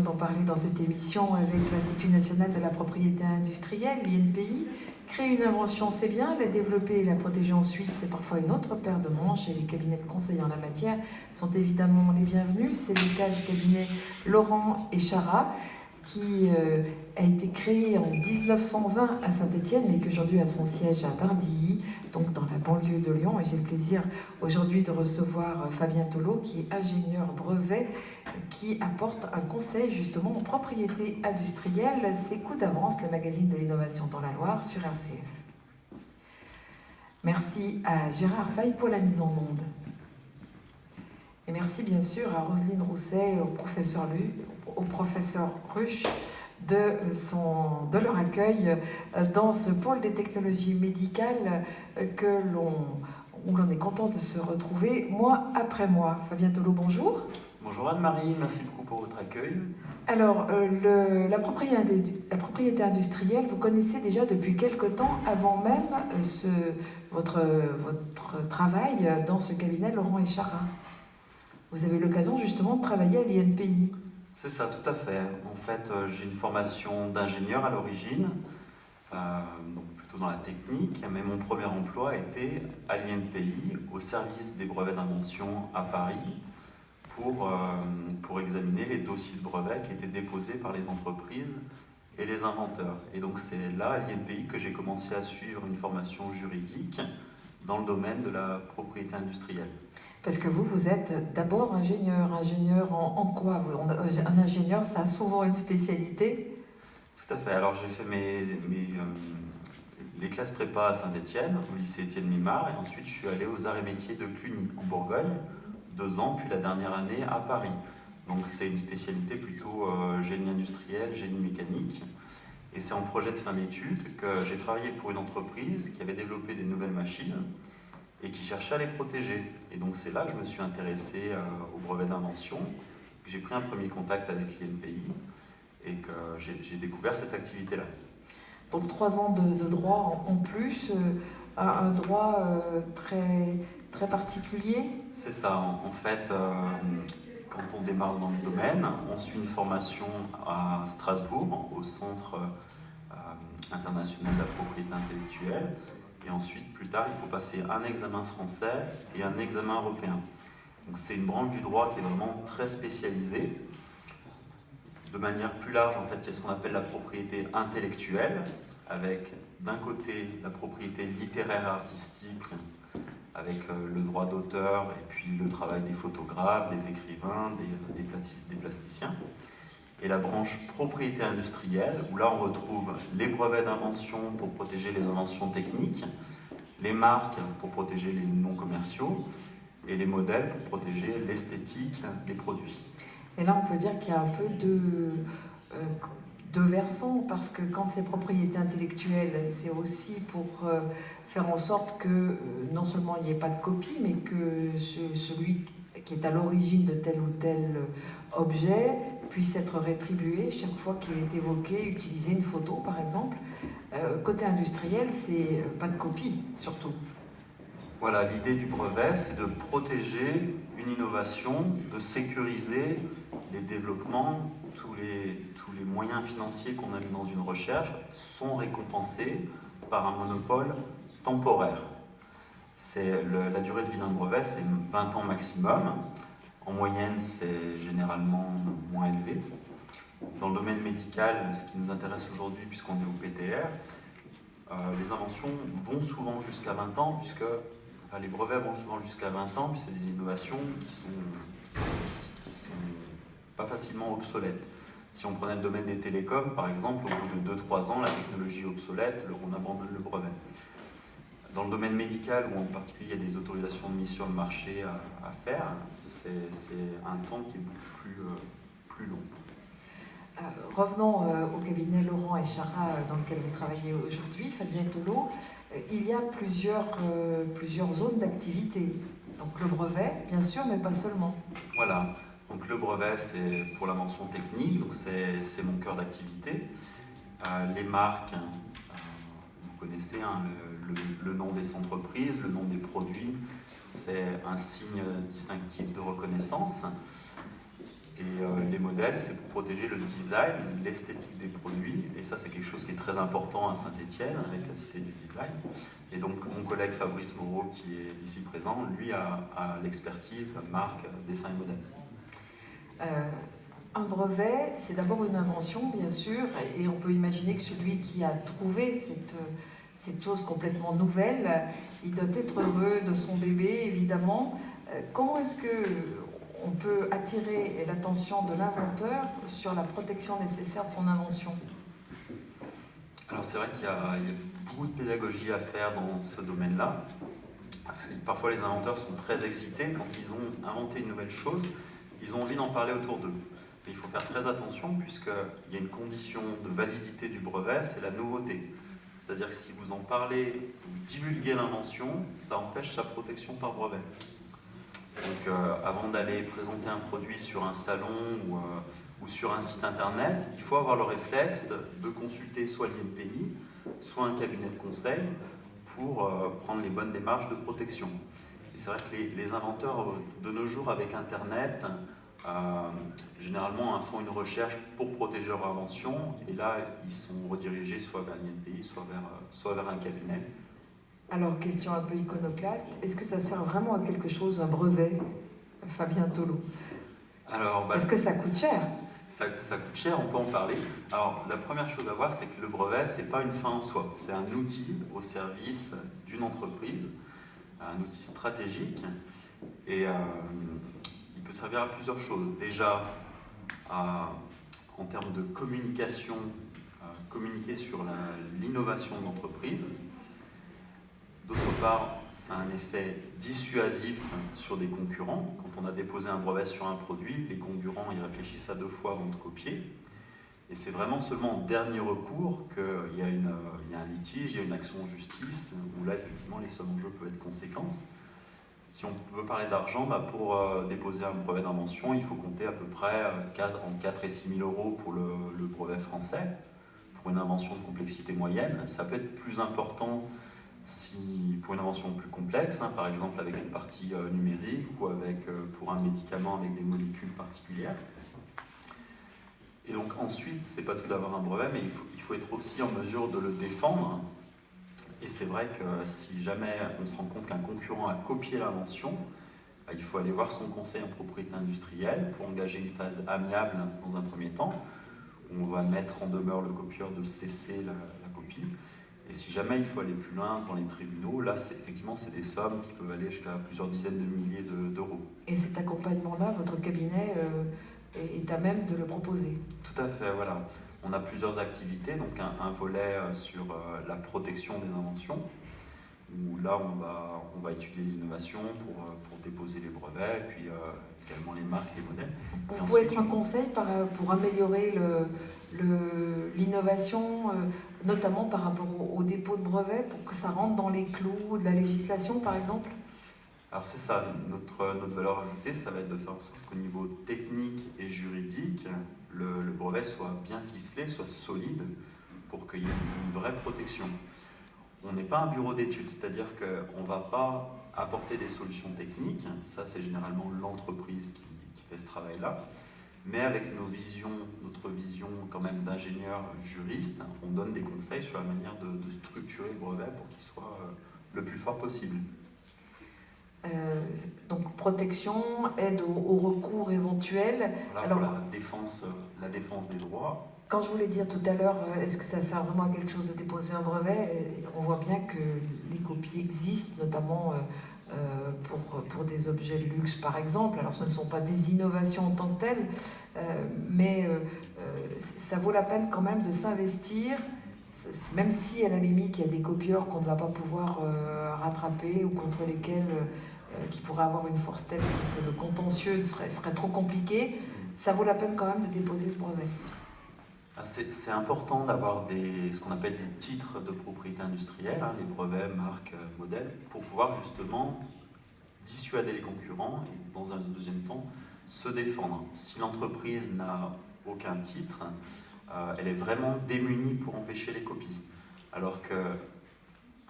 l'occasion d'en parler dans cette émission avec l'Institut national de la propriété industrielle, l'INPI. Créer une invention, c'est bien, la développer et la protéger ensuite, c'est parfois une autre paire de manches, et les cabinets de conseil en la matière sont évidemment les bienvenus. C'est le cas du cabinet Laurent et Chara, qui a été créé en 1920 à Saint-Étienne, mais qui aujourd'hui a son siège à Dardilly, donc dans la banlieue de Lyon. Et j'ai le plaisir aujourd'hui de recevoir Fabien Tholot, qui est ingénieur brevet, qui apporte un conseil justement en propriété industrielle. C'est Coup d'avance, le magazine de l'innovation dans la Loire sur RCF. Merci à Gérard Fay pour la mise en onde. Et merci bien sûr à Roselyne Rousset, au professeur Ruch de leur accueil dans ce pôle des technologies médicales où l'on est content de se retrouver mois après mois. Fabien Tholot, bonjour. Bonjour Anne-Marie, merci beaucoup pour votre accueil. Alors, la propriété industrielle, vous connaissez déjà depuis quelque temps, avant même votre travail dans ce cabinet Laurent et Chara. Vous avez eu l'occasion justement de travailler à l'INPI. C'est ça, tout à fait. En fait, j'ai une formation d'ingénieur à l'origine, donc plutôt dans la technique, mais mon premier emploi était à l'INPI, au service des brevets d'invention à Paris, pour examiner les dossiers de brevets qui étaient déposés par les entreprises et les inventeurs. Et donc c'est là, à l'INPI, que j'ai commencé à suivre une formation juridique dans le domaine de la propriété industrielle. Parce que vous êtes d'abord ingénieur. Ingénieur en quoi? Un ingénieur, ça a souvent une spécialité. Tout à fait. Alors j'ai fait les classes prépa à Saint-Étienne, au lycée Étienne Mimard, et ensuite je suis allé aux Arts et Métiers de Cluny, en Bourgogne, 2 ans, puis la dernière année à Paris. Donc c'est une spécialité plutôt génie industriel, génie mécanique. Et c'est en projet de fin d'études que j'ai travaillé pour une entreprise qui avait développé des nouvelles machines et qui cherchait à les protéger. Et donc c'est là que je me suis intéressé au brevet d'invention, que j'ai pris un premier contact avec l'INPI et que j'ai découvert cette activité-là. Donc 3 ans de droit en plus, un droit très, très particulier. C'est ça, en fait, quand on démarre dans le domaine, on suit une formation à Strasbourg, au Centre international de la propriété intellectuelle. Et ensuite, plus tard, il faut passer un examen français et un examen européen. Donc c'est une branche du droit qui est vraiment très spécialisée. De manière plus large, en fait, il y a ce qu'on appelle la propriété intellectuelle, avec d'un côté la propriété littéraire et artistique, avec le droit d'auteur et puis le travail des photographes, des écrivains, des plasticiens. Et la branche propriété industrielle, où là on retrouve les brevets d'invention pour protéger les inventions techniques, les marques pour protéger les non commerciaux, et les modèles pour protéger l'esthétique des produits. Et là on peut dire qu'il y a un peu deux versants, parce que quand c'est propriété intellectuelle, c'est aussi pour faire en sorte que non seulement il n'y ait pas de copie, mais que celui qui est à l'origine de tel ou tel objet puisse être rétribué chaque fois qu'il est évoqué, utiliser une photo par exemple. Côté industriel, c'est pas de copie surtout. Voilà, l'idée du brevet, c'est de protéger une innovation, de sécuriser les développements. Tous les moyens financiers qu'on a mis dans une recherche sont récompensés par un monopole temporaire. La durée de vie d'un brevet, c'est 20 ans maximum. En moyenne, c'est généralement moins élevé. Dans le domaine médical, ce qui nous intéresse aujourd'hui, puisqu'on est au PTR, les inventions vont souvent jusqu'à 20 ans, les brevets vont souvent jusqu'à 20 ans, puis c'est des innovations qui sont pas facilement obsolètes. Si on prenait le domaine des télécoms, par exemple, au bout de 2-3 ans, la technologie est obsolète, on abandonne le brevet. Dans le domaine médical, où en particulier il y a des autorisations de mise sur le marché à faire, c'est un temps qui est beaucoup plus long. Revenons au cabinet Laurent et Chara dans lequel vous travaillez aujourd'hui, Fabien Tholot. Il y a plusieurs zones d'activité. Donc le brevet, bien sûr, mais pas seulement. Voilà, donc le brevet c'est pour l'invention technique, donc c'est mon cœur d'activité. Les marques, vous connaissez le nom des entreprises, le nom des produits, c'est un signe distinctif de reconnaissance. les modèles, c'est pour protéger le design, l'esthétique des produits. Et ça, c'est quelque chose qui est très important à Saint-Étienne, avec la Cité du Design. Et donc, mon collègue Fabrice Moreau, qui est ici présent, lui a l'expertise, marque, dessin et modèle. Un brevet, c'est d'abord une invention, bien sûr, et on peut imaginer que celui qui a trouvé cette chose complètement nouvelle, il doit être heureux de son bébé, évidemment. Comment est-ce qu'on peut attirer l'attention de l'inventeur sur la protection nécessaire de son invention? Alors c'est vrai qu'il y a beaucoup de pédagogie à faire dans ce domaine-là. Parfois les inventeurs sont très excités quand ils ont inventé une nouvelle chose, ils ont envie d'en parler autour d'eux. Mais il faut faire très attention puisqu'il y a une condition de validité du brevet, c'est la nouveauté. C'est-à-dire que si vous en parlez, vous divulguez l'invention, ça empêche sa protection par brevet. Donc avant d'aller présenter un produit sur un salon ou sur un site internet, il faut avoir le réflexe de consulter soit l'INPI, soit un cabinet de conseil pour prendre les bonnes démarches de protection. Et c'est vrai que les inventeurs de nos jours avec internet, généralement font une recherche pour protéger leur invention et là ils sont redirigés soit vers l'INPI, soit vers un cabinet. Alors, question un peu iconoclaste, est-ce que ça sert vraiment à quelque chose, un brevet, Fabien Tholot? Alors, est-ce que ça coûte cher? Ça coûte cher, on peut en parler. Alors, la première chose à voir, c'est que le brevet, c'est pas une fin en soi. C'est un outil au service d'une entreprise, un outil stratégique. Et il peut servir à plusieurs choses. Déjà, en termes de communication, communiquer sur l'innovation de l'entreprise. D'autre part, ça a un effet dissuasif sur des concurrents. Quand on a déposé un brevet sur un produit, les concurrents y réfléchissent à 2 fois avant de copier. Et c'est vraiment seulement en dernier recours qu'il y a un litige, il y a une action en justice, où là, effectivement, les sommes en jeu peuvent être conséquentes. Si on veut parler d'argent, pour déposer un brevet d'invention, il faut compter à peu près entre 4 et 6 000 euros pour le brevet français, pour une invention de complexité moyenne. Ça peut être plus important pour une invention plus complexe, par exemple avec une partie numérique ou pour un médicament avec des molécules particulières. Et donc ensuite, c'est pas tout d'avoir un brevet, mais il faut être aussi en mesure de le défendre. Et c'est vrai que si jamais on se rend compte qu'un concurrent a copié l'invention, il faut aller voir son conseil en propriété industrielle pour engager une phase amiable dans un premier temps, où on va mettre en demeure le copieur de cesser la copie. Et si jamais il faut aller plus loin dans les tribunaux, là, effectivement, c'est des sommes qui peuvent aller jusqu'à plusieurs dizaines de milliers d'euros. Et cet accompagnement-là, votre cabinet est à même de le proposer? Tout à fait, voilà. On a plusieurs activités, donc un volet sur la protection des inventions, où là, on va étudier les innovations pour déposer les brevets, et puis également les marques, les modèles. Vous pouvez être un conseil pour améliorer l'innovation, notamment par rapport au dépôt de brevets, pour que ça rentre dans les clous de la législation, par exemple? Alors c'est ça, notre valeur ajoutée, ça va être de faire en sorte qu'au niveau technique et juridique, le brevet soit bien ficelé, soit solide, pour qu'il y ait une vraie protection. On n'est pas un bureau d'études, c'est-à-dire qu'on ne va pas apporter des solutions techniques, ça c'est généralement l'entreprise qui fait ce travail-là, mais avec notre vision quand même d'ingénieur juriste, on donne des conseils sur la manière de structurer le brevet pour qu'il soit le plus fort possible. Donc protection, aide au recours éventuel. Voilà. Alors, pour la défense des droits. Quand je voulais dire tout à l'heure, est-ce que ça sert vraiment à quelque chose de déposer un brevet? On voit bien que les copies existent, notamment pour des objets de luxe par exemple. Alors ce ne sont pas des innovations en tant que telles, mais ça vaut la peine quand même de s'investir, même si à la limite il y a des copieurs qu'on ne va pas pouvoir rattraper ou contre lesquels qui pourraient avoir une force telle que le contentieux serait trop compliqué. Ça vaut la peine quand même de déposer ce brevet. C'est important d'avoir ce qu'on appelle des titres de propriété industrielle, les brevets, marques, modèles, pour pouvoir justement dissuader les concurrents et dans un deuxième temps se défendre. Si l'entreprise n'a aucun titre, elle est vraiment démunie pour empêcher les copies. Alors que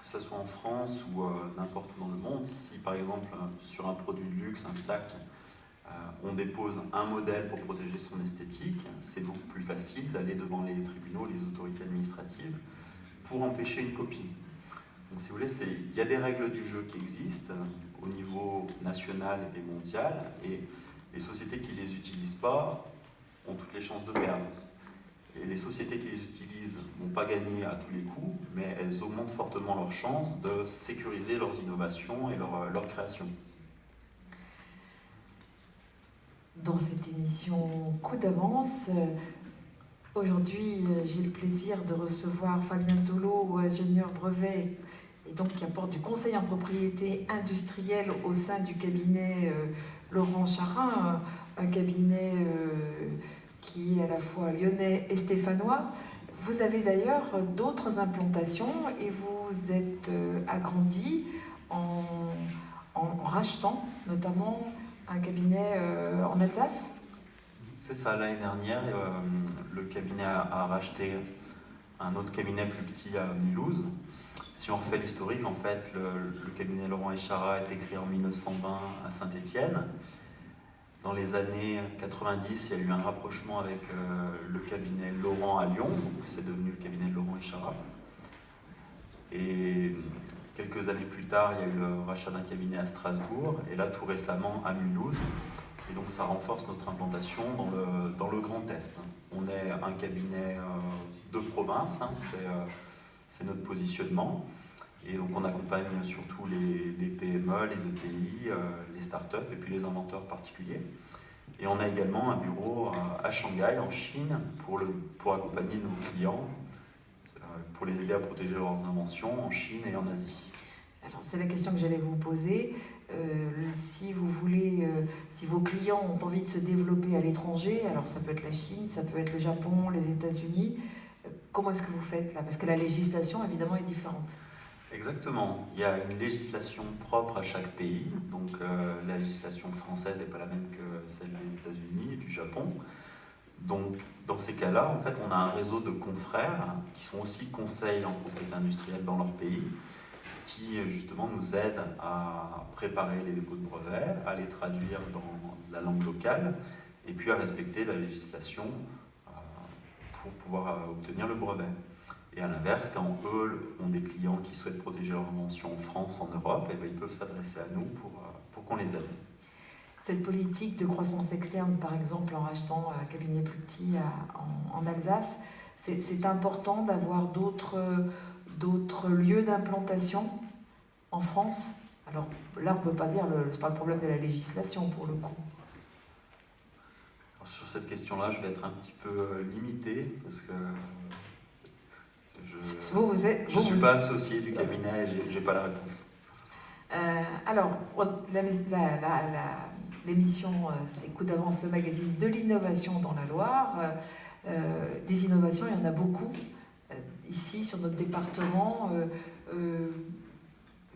ce soit en France ou n'importe où dans le monde, si par exemple sur un produit de luxe, un sac, On dépose un modèle pour protéger son esthétique. C'est beaucoup plus facile d'aller devant les tribunaux, les autorités administratives, pour empêcher une copie. Donc si vous voulez, il y a des règles du jeu qui existent au niveau national et mondial, et les sociétés qui ne les utilisent pas ont toutes les chances de perdre. Et les sociétés qui les utilisent ne vont pas gagner à tous les coups, mais elles augmentent fortement leurs chances de sécuriser leurs innovations et leur création. Dans cette émission Coup d'avance, aujourd'hui j'ai le plaisir de recevoir Fabien Tolo, ingénieur brevet, et donc qui apporte du conseil en propriété industrielle au sein du cabinet Laurent Charin, un cabinet qui est à la fois lyonnais et stéphanois. Vous avez d'ailleurs d'autres implantations et vous êtes agrandi en rachetant notamment un cabinet en Alsace. C'est ça, l'année dernière, le cabinet a racheté un autre cabinet plus petit à Mulhouse. Si on refait l'historique, en fait, le cabinet Laurent Charin a été créé en 1920 à Saint-Étienne. Dans les années 90, il y a eu un rapprochement avec le cabinet Laurent à Lyon, donc c'est devenu le cabinet Laurent Charin. Et quelques années plus tard, il y a eu le rachat d'un cabinet à Strasbourg, et là tout récemment à Mulhouse. Et donc ça renforce notre implantation dans le Grand Est. On est un cabinet de province, c'est notre positionnement. Et donc on accompagne surtout les PME, les ETI, les startups et puis les inventeurs particuliers. Et on a également un bureau à Shanghai, en Chine, pour accompagner nos clients, pour les aider à protéger leurs inventions en Chine et en Asie. Alors c'est la question que j'allais vous poser. Si vous voulez, si vos clients ont envie de se développer à l'étranger, alors ça peut être la Chine, ça peut être le Japon, les États-Unis, comment est-ce que vous faites là? Parce que la législation évidemment est différente. Exactement. Il y a une législation propre à chaque pays. Donc la législation française n'est pas la même que celle des États-Unis et du Japon. Donc dans ces cas-là, en fait, on a un réseau de confrères qui sont aussi conseils en propriété industrielle dans leur pays, qui justement nous aident à préparer les dépôts de brevets, à les traduire dans la langue locale et puis à respecter la législation pour pouvoir obtenir le brevet. Et à l'inverse, quand eux ont des clients qui souhaitent protéger leur invention en France, en Europe, et bien ils peuvent s'adresser à nous pour qu'on les aide. Cette politique de croissance externe, par exemple, en rachetant un cabinet plus petit en Alsace, c'est important d'avoir d'autres lieux d'implantation en France. Alors là, on ne peut pas dire, ce n'est pas le problème de la législation pour le coup. Alors, sur cette question-là, je vais être un petit peu limité, parce que je ne suis pas associé du cabinet et je n'ai pas la réponse. Alors, l'émission, c'est Coup d'avance, le magazine de l'innovation dans la Loire. Des innovations, il y en a beaucoup. Ici, sur notre département,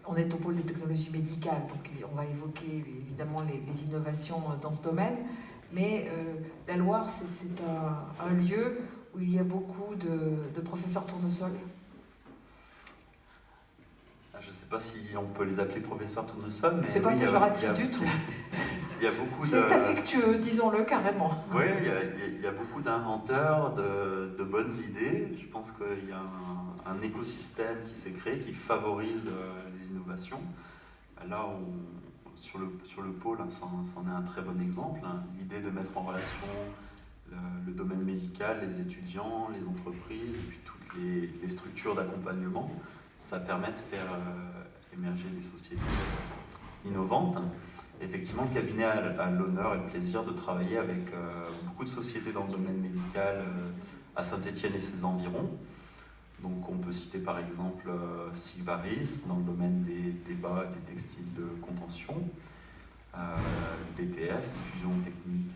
on est au pôle des technologies médicales, donc on va évoquer évidemment les innovations dans ce domaine. Mais la Loire, c'est un lieu où il y a beaucoup de professeurs tournesol. Je ne sais pas si on peut les appeler professeurs tournesol, mais c'est pas péjoratif du tout. Il y a beaucoup c'est affectueux, disons-le carrément. Oui, il y a beaucoup d'inventeurs, de bonnes idées. Je pense qu'il y a un écosystème qui s'est créé, qui favorise les innovations. Là, sur le pôle, c'en est un très bon exemple. L'idée de mettre en relation le domaine médical, les étudiants, les entreprises, et puis toutes les structures d'accompagnement, ça permet de faire émerger des sociétés innovantes. Effectivement, le cabinet a l'honneur et le plaisir de travailler avec beaucoup de sociétés dans le domaine médical à Saint-Étienne et ses environs. Donc on peut citer par exemple Silvaris dans le domaine des bas et des textiles de contention, DTF, Diffusion Technique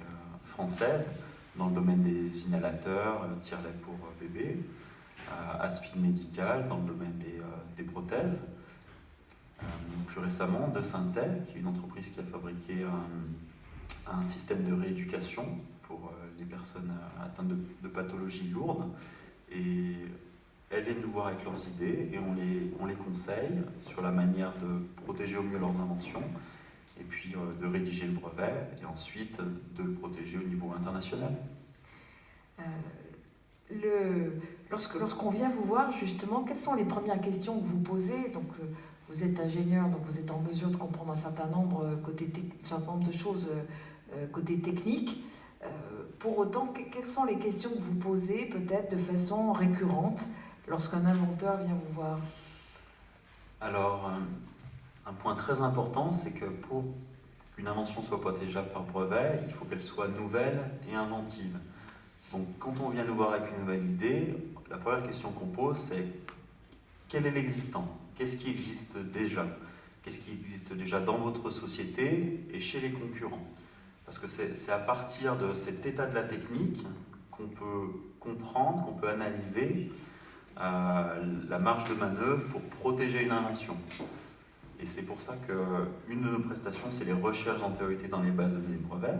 Française, dans le domaine des inhalateurs, tire-lait pour bébé, Aspin Médical dans le domaine des prothèses. Plus récemment, De Synthé, qui est une entreprise qui a fabriqué un système de rééducation pour les personnes atteintes de pathologies lourdes. Et elles viennent nous voir avec leurs idées et on les conseille sur la manière de protéger au mieux leurs inventions et puis de rédiger le brevet, et ensuite de le protéger au niveau international. Lorsqu'on vient vous voir, justement, quelles sont les premières questions que vous posez? Donc, vous êtes ingénieur, donc vous êtes en mesure de comprendre un certain nombre de choses côté technique. Pour autant, quelles sont les questions que vous posez peut-être de façon récurrente lorsqu'un inventeur vient vous voir? Alors, un point très important, c'est que pour qu'une invention soit protégeable par brevet, il faut qu'elle soit nouvelle et inventive. Donc, quand on vient nous voir avec une nouvelle idée, la première question qu'on pose, c'est quel est l'existant? Qu'est-ce qui existe déjà? Qu'est-ce qui existe déjà dans votre société et chez les concurrents? Parce que c'est à partir de cet état de la technique qu'on peut comprendre, qu'on peut analyser la marge de manœuvre pour protéger une invention. Et c'est pour ça qu'une de nos prestations, c'est les recherches d'antériorité dans les bases de données de brevets.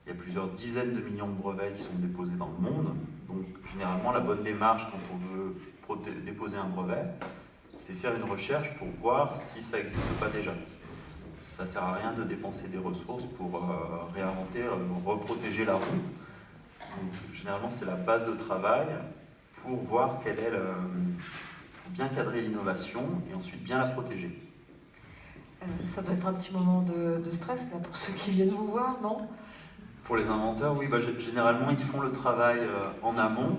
Il y a plusieurs dizaines de millions de brevets qui sont déposés dans le monde. Donc, généralement, la bonne démarche quand on veut déposer un brevet, c'est faire une recherche pour voir si ça n'existe pas déjà. Ça ne sert à rien de dépenser des ressources pour réinventer, reprotéger la roue. Donc, généralement, c'est la base de travail pour voir quelle est pour bien cadrer l'innovation et ensuite bien la protéger. Ça doit être un petit moment de stress là, pour ceux qui viennent vous voir, non? Pour les inventeurs, oui, généralement, ils font le travail en amont,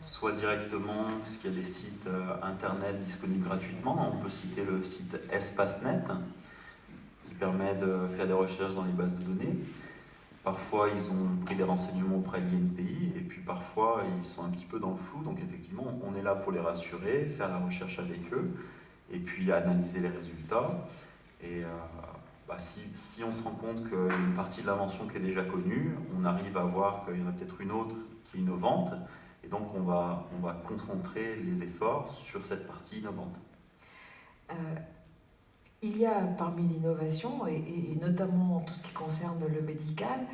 soit directement, parce qu'il y a des sites internet disponibles gratuitement. On peut citer le site EspaceNet, qui permet de faire des recherches dans les bases de données. Parfois, ils ont pris des renseignements auprès de l'INPI, et puis parfois, ils sont un petit peu dans le flou. Donc, effectivement, on est là pour les rassurer, faire la recherche avec eux, et puis analyser les résultats. Et si on se rend compte qu'il y a une partie de l'invention qui est déjà connue, on arrive à voir qu'il y en a peut-être une autre qui est innovante, et donc on va concentrer les efforts sur cette partie innovante. Il y a parmi l'innovation, et notamment tout ce qui concerne le médical,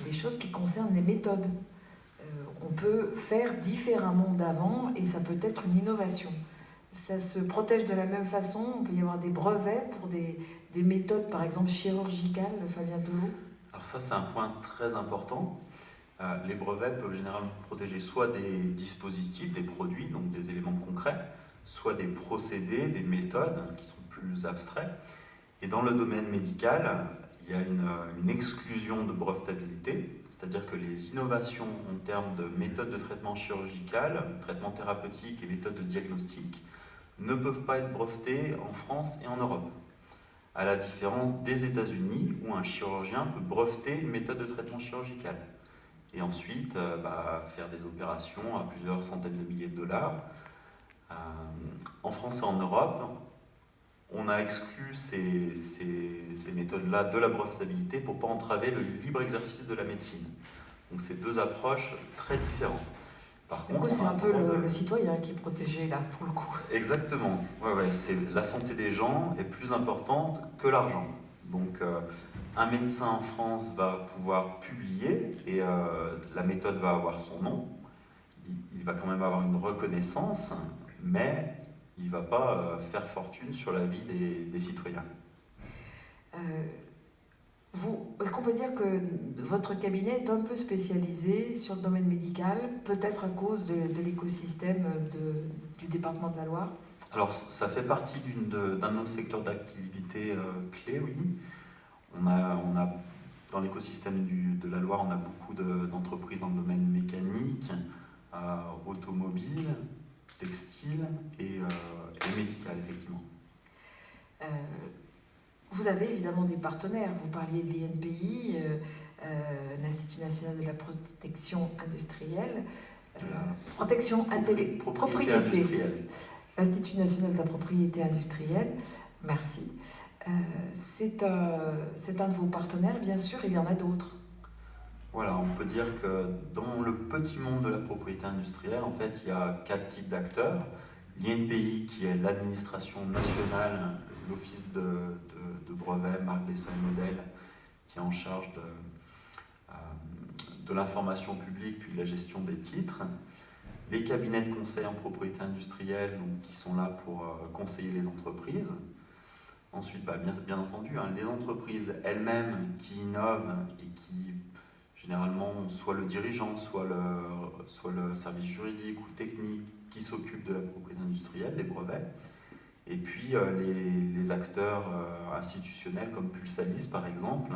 des choses qui concernent les méthodes. On peut faire différemment d'avant et ça peut être une innovation. Ça se protège de la même façon. On peut y avoir des brevets pour des méthodes, par exemple chirurgicales, Fabien Tholot. Alors ça, c'est un point très important. Les brevets peuvent généralement protéger soit des dispositifs, des produits, donc des éléments concrets, soit des procédés, des méthodes qui sont plus abstraits. Et dans le domaine médical, il y a une exclusion de brevetabilité, c'est-à-dire que les innovations en termes de méthodes de traitement chirurgical, traitement thérapeutique et méthodes de diagnostic ne peuvent pas être brevetées en France et en Europe. À la différence des États-Unis, où un chirurgien peut breveter une méthode de traitement chirurgical. Et ensuite, faire des opérations à plusieurs centaines de milliers de dollars. En France et en Europe, on a exclu ces méthodes-là de la brevetabilité pour ne pas entraver le libre exercice de la médecine. Donc c'est deux approches très différentes. Par du coup, c'est un peu le citoyen qui est protégé là, pour le coup. Exactement. Ouais, la santé des gens est plus importante que l'argent. Donc un médecin en France va pouvoir publier et la méthode va avoir son nom. Il va quand même avoir une reconnaissance, mais il ne va pas faire fortune sur la vie des citoyens. Est-ce qu'on peut dire que votre cabinet est un peu spécialisé sur le domaine médical, peut-être à cause de l'écosystème du département de la Loire? Alors, ça fait partie d'un de nos secteurs d'activité clés, oui. On a, dans l'écosystème de la Loire, on a beaucoup d'entreprises dans le domaine mécanique, automobile, textile et médical, effectivement. Vous avez évidemment des partenaires. Vous parliez de l'INPI, l'Institut national de la protection industrielle, propriété industrielle. L'Institut national de la propriété industrielle, merci. C'est un de vos partenaires, bien sûr, il y en a d'autres. Voilà, on peut dire que dans le petit monde de la propriété industrielle, en fait, il y a 4 types d'acteurs. L'INPI, qui est l'administration nationale, l'office de brevets, marques, dessins et modèles, qui est en charge de l'information publique puis de la gestion des titres. Les cabinets de conseil en propriété industrielle, donc, qui sont là pour conseiller les entreprises. Ensuite, bien entendu, hein, les entreprises elles-mêmes qui innovent et qui généralement ont soit le dirigeant, soit le service juridique ou technique qui s'occupe de la propriété industrielle, des brevets. Et puis les acteurs institutionnels comme Pulsalis par exemple,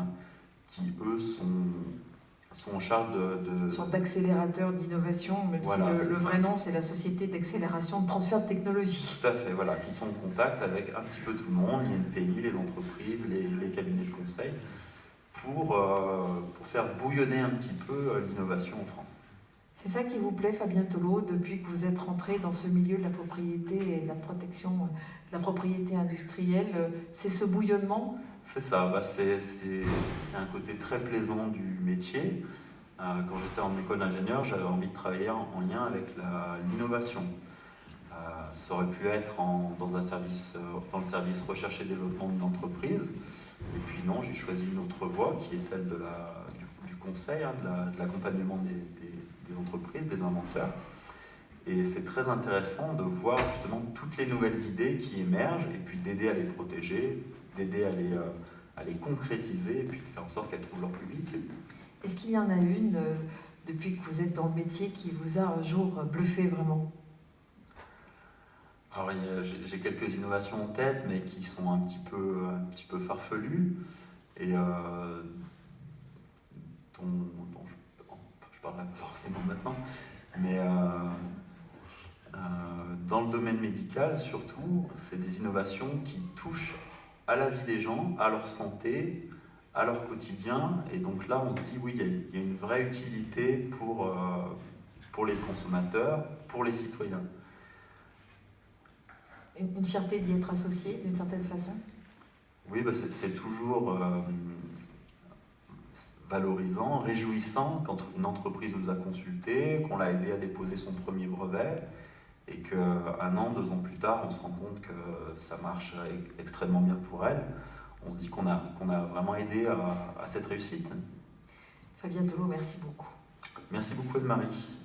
qui eux sont en charge Une sorte d'accélérateur d'innovation, même voilà, si le vrai nom c'est la Société d'accélération de transfert de technologie. Tout à fait, voilà, qui sont en contact avec un petit peu tout le monde, l'INPI, les entreprises, les cabinets de conseil, pour faire bouillonner un petit peu l'innovation en France. C'est ça qui vous plaît, Fabien Tholot, depuis que vous êtes rentré dans ce milieu de la propriété et de la protection de la propriété industrielle, c'est ce bouillonnement? C'est ça, c'est un côté très plaisant du métier. Quand j'étais en école d'ingénieur, j'avais envie de travailler en lien avec l'innovation. Ça aurait pu être dans le service recherche et développement d'une entreprise. Et puis non, j'ai choisi une autre voie qui est celle du conseil, hein, de l'accompagnement des entreprises, des inventeurs. Et c'est très intéressant de voir justement toutes les nouvelles idées qui émergent et puis d'aider à les protéger, d'aider à les concrétiser et puis de faire en sorte qu'elles trouvent leur public. Est-ce qu'il y en a une, depuis que vous êtes dans le métier, qui vous a un jour bluffé vraiment? Alors j'ai quelques innovations en tête, mais qui sont un petit peu farfelues et dont je ne parlerai pas forcément maintenant, mais dans le domaine médical surtout, c'est des innovations qui touchent à la vie des gens, à leur santé, à leur quotidien, et donc là on se dit oui, il y a une vraie utilité pour les consommateurs, pour les citoyens. Une fierté d'y être associé d'une certaine façon? Oui, c'est toujours valorisant, réjouissant quand une entreprise nous a consultés, qu'on l'a aidé à déposer son premier brevet et qu'un an, 2 ans plus tard, on se rend compte que ça marche extrêmement bien pour elle. On se dit qu'on a vraiment aidé à cette réussite. Fabien Tholot, merci beaucoup. Merci beaucoup Anne-Marie.